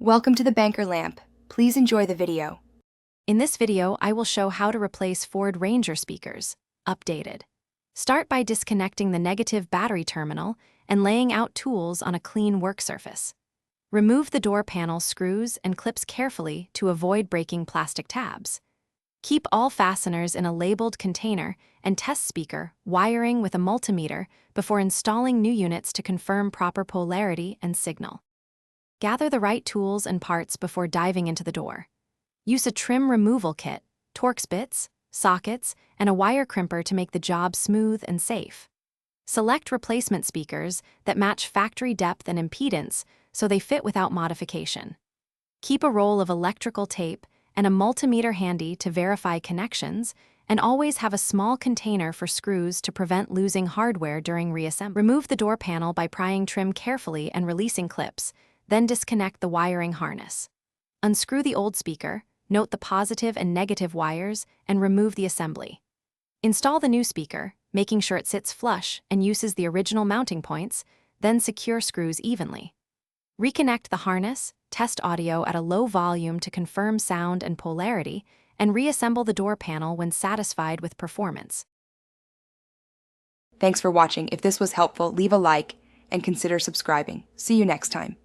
Welcome to the Banker Lamp. Please enjoy the video. In this video, I will show how to replace Ford Ranger speakers, updated. Start by disconnecting the negative battery terminal and laying out tools on a clean work surface. Remove the door panel screws and clips carefully to avoid breaking plastic tabs. Keep all fasteners in a labeled container and test speaker wiring with a multimeter before installing new units to confirm proper polarity and signal. Gather the right tools and parts before diving into the door. Use a trim removal kit, Torx bits, sockets, and a wire crimper to make the job smooth and safe. Select replacement speakers that match factory depth and impedance so they fit without modification. Keep a roll of electrical tape and a multimeter handy to verify connections, and always have a small container for screws to prevent losing hardware during reassembly. Remove the door panel by prying trim carefully and releasing clips, then disconnect the wiring harness. Unscrew the old speaker, note the positive and negative wires, and remove the assembly. Install the new speaker, making sure it sits flush and uses the original mounting points, then secure screws evenly. Reconnect the harness, test audio at a low volume to confirm sound and polarity, and reassemble the door panel when satisfied with performance. Thanks for watching. If this was helpful, leave a like and consider subscribing. See you next time.